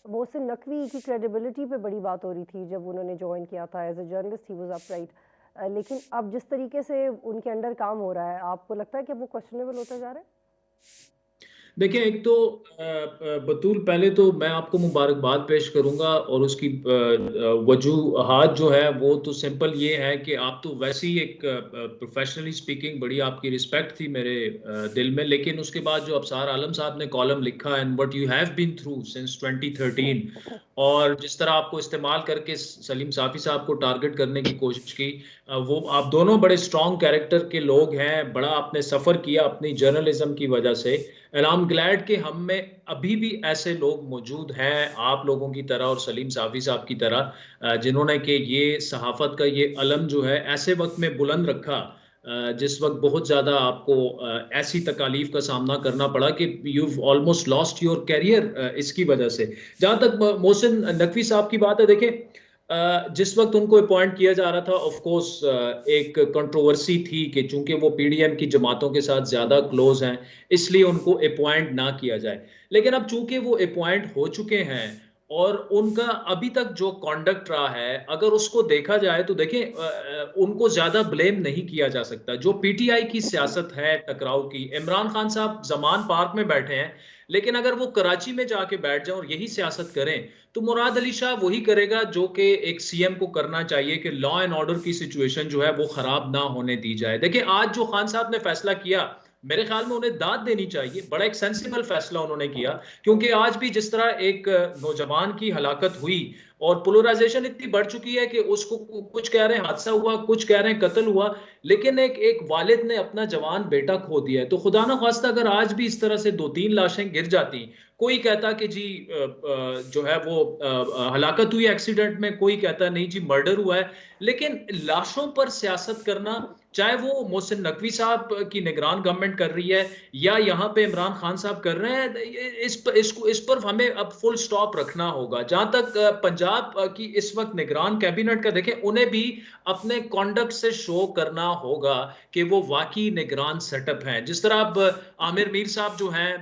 मोहसिन नकवी की क्रेडिबिलिटी पे बड़ी बात हो रही थी जब उन्होंने जॉइन किया था as a journalist, he was upright. लेकिन अब जिस तरीके से उनके अंडर काम हो रहा है, आपको लगता है कि वो क्वेश्चनेबल होता जा रहा है? देखिए, एक तो बतूल पहले तो मैं आपको मुबारकबाद पेश करूंगा और उसकी वजूहात जो है वो तो सिंपल ये है कि आप तो वैसे ही एक प्रोफेशनली स्पीकिंग बड़ी आपकी रिस्पेक्ट थी मेरे दिल में, लेकिन उसके बाद जो अबसार आलम साहब ने कॉलम लिखा and what you have been through since 2013 और जिस तरह आपको इस्तेमाल करके सलीम साफी साहब को टारगेट करने की कोशिश की, वो आप दोनों बड़े स्ट्रॉन्ग कैरेक्टर के लोग हैं, बड़ा आपने सफ़र किया अपनी जर्नलिज्म की वजह से। एंड आई एम ग्लैड कि हम में अभी भी ऐसे लोग मौजूद हैं आप लोगों की तरह और सलीम साफी साहब की तरह, जिन्होंने कि ये सहाफ़त का ये अलम जो है ऐसे वक्त में बुलंद रखा, जिस वक्त बहुत ज़्यादा आपको ऐसी तकालीफ का सामना करना पड़ा कि you almost lost your career इसकी वजह से। जहाँ तक मोहसिन नकवी साहब की बात है, देखें जिस वक्त उनको अपॉइंट किया जा रहा था, ऑफ कोर्स एक कंट्रोवर्सी थी कि चूंकि वो पीडीएम की जमातों के साथ ज्यादा क्लोज हैं, इसलिए उनको अपॉइंट ना किया जाए। लेकिन अब चूंकि वो अपॉइंट हो चुके हैं और उनका अभी तक जो कॉन्डक्ट रहा है, अगर उसको देखा जाए तो देखें, उनको ज्यादा ब्लेम नहीं किया जा सकता। जो पीटीआई की सियासत है टकराव की, इमरान खान साहब जमान पार्क में बैठे हैं, लेकिन अगर वो कराची में जाके बैठ जाएं और यही सियासत करें तो मुराद अली शाह वही करेगा जो कि एक सीएम को करना चाहिए कि लॉ एंड ऑर्डर की सिचुएशन जो है वो खराब ना होने दी जाए। देखिए, आज जो खान साहब ने फैसला किया, मेरे ख्याल में उन्हें दाद देनी चाहिए, बड़ा एक सेंसिबल फैसला उन्होंने किया। क्योंकि आज भी जिस तरह एक नौजवान की हलाकत हुई और पोलराइजेशन इतनी बढ़ चुकी है कि उसको कुछ कह रहे हैं हादसा हुआ, कुछ कह रहे हैं कत्ल हुआ, लेकिन एक एक वालिद ने अपना जवान बेटा खो दिया है। तो खुदा ना खास्ता अगर आज भी इस तरह से दो तीन लाशें गिर जाती, कोई कहता कि जी जो है वो हलाकत हुई एक्सीडेंट में, कोई कहता नहीं जी मर्डर हुआ है, लेकिन लाशों पर सियासत करना, चाहे वो मोहसिन नकवी साहब की निगरान गवर्नमेंट कर रही है या यहाँ पे इमरान खान साहब कर रहे हैं, इस पर हमें अब फुल स्टॉप रखना होगा। जहां तक पंजाब की इस वक्त निगरान कैबिनेट का देखें, उन्हें भी अपने कॉन्डक्ट से शो करना होगा कि वो वाकई निगरान सेटअप हैं। जिस तरह अब आमिर मीर साहब जो हैं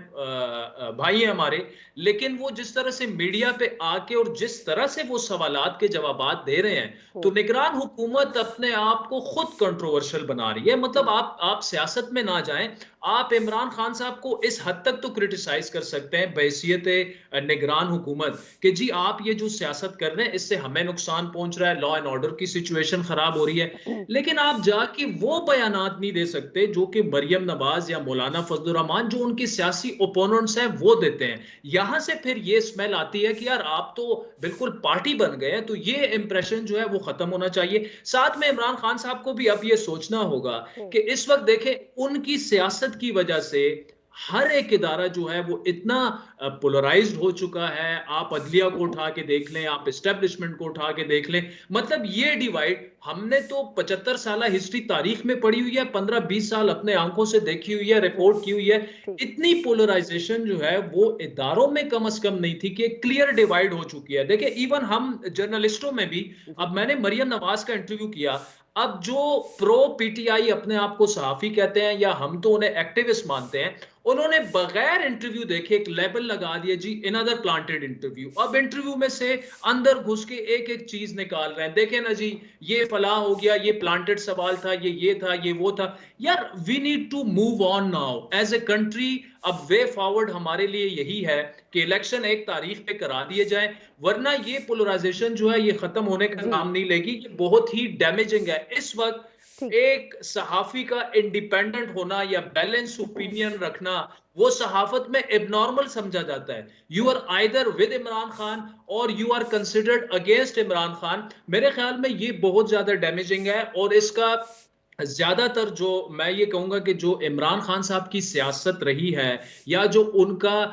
भाई हैं हमारे, लेकिन वो जिस तरह से मीडिया पे आके और जिस तरह से वो सवालात के जवाबात दे रहे हैं, तो निगरान हुकूमत अपने आप को खुद कंट्रोवर्शियल बना रही है। मतलब आप सियासत में ना जाएं, आप इमरान खान साहब को इस हद तक तो क्रिटिसाइज कर सकते हैं बहैसियत निगरान हुकूमत कि जी आप ये जो सियासत कर रहे हैं इससे हमें नुकसान पहुंच रहा है, लॉ एंड ऑर्डर की सिचुएशन खराब हो रही है। लेकिन आप जाके वो बयानात नहीं दे सकते जो कि मरियम नवाज या मौलाना फजलुर रहमान जो उनके सियासी ओपोनेंट्स हैं वो देते हैं। यहां से फिर ये स्मेल आती है कि यार आप तो बिल्कुल पार्टी बन गए हैं। तो ये इंप्रेशन जो है वो खत्म होना चाहिए। साथ में इमरान खान साहब को भी अब ये सोचना होगा कि इस वक्त देखें, उनकी सियासत की वजह से हर एक इदारा जो है वो इतना पोलराइज्ड हो चुका है। आप अदलिया को उठा के देख लें, आप इस्टेब्लिशमेंट को उठा के देख लें, मतलब ये डिवाइड हमने तो 75 साल हिस्ट्री तारीख में पढ़ी हुई है, 15-20 साल अपने आंखों से देखी हुई है, रिपोर्ट की हुई है। इतनी पोलराइजेशन जो है वो इदारों में कम से कम नहीं थी कि क्लियर डिवाइड हो चुकी है। देखिए, इवन हम जर्नलिस्टों में भी, अब मैंने मरियम नवाज का इंटरव्यू किया, अब जो प्रो पीटीआई अपने आप को सहाफी कहते हैं या हम तो उन्हें एक्टिविस्ट मानते हैं, उन्होंने बगैर इंटरव्यू देखे एक लेबल लगा दिया जी इनअदर प्लांटेड इंटरव्यू। अब इंटरव्यू में से अंदर घुस के एक एक चीज निकाल रहे हैं, देखें ना जी ये फला हो गया, ये प्लांटेड सवाल था, ये था, ये वो था। यार we need to move on now as a country. अब वे फॉरवर्ड हमारे लिए यही है कि इलेक्शन एक तारीख पे करा दिए जाए, वरना ये पोलराइजेशन जो है ये खत्म होने का नाम नहीं लेगी। ये बहुत ही डैमेजिंग है। इस वक्त एक सहाफी का इंडिपेंडेंट होना या बैलेंस ओपिनियन रखना, वो सहाफत में एबनॉर्मल समझा जाता है। You are either with Imran Khan और you are considered against Imran Khan. मेरे ख्याल में ये बहुत ज्यादा डैमेजिंग है और इसका ज्यादातर जो मैं ये कहूंगा कि जो इमरान खान साहब की सियासत रही है या जो उनका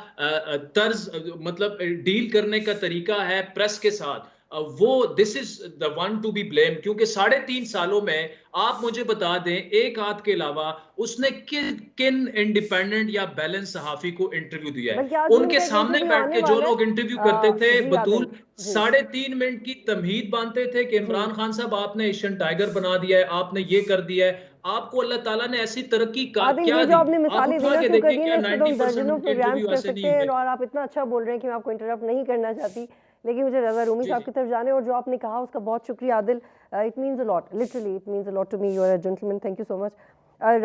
तर्ज मतलब डील करने का तरीका है प्रेस के साथ, वो this is the one to be blame. क्योंकि 3.5 सालों में आप मुझे बता दें, एक हाथ के अलावा उसने किन इंडिपेंडेंट या बैलेंस सहाफी को इंटरव्यू दिया है? बल्कि आज उनके उनका एक सामने इंटरव्यू बैठ आने के जो वाला है। लोग इंटरव्यू करते थे जी बतूल आदिल जी। 3.5 मिनट की तमहीद बांधते थे कि जी इमरान खान साहब आपने एशियन टाइगर बना दिया है, आपने ये कर दिया है, आपको अल्लाह ताला ने ऐसी तरक्की आदिल, क्या ये जो दी? आपने आप मिसालें दी उठा ना के शुरू देखें, करिए ना, क्या इस पे तो हम 90% दर्जनों प्रोग्राम्स इंटरव्यू कर ऐसे सकते नहीं हैं हुए? और आप इतना अच्छा बोल रहे हैं कि मैं आपको इंटरप्ट नहीं करना चाहती, लेकिन मुझे रज़ा रूमी जी, साहब जी। की तरफ जाने और जो आपने कहा उसका बहुत शुक्रिया Adil. It means a lot, literally it means a lot to me, you are a gentleman, thank you so much.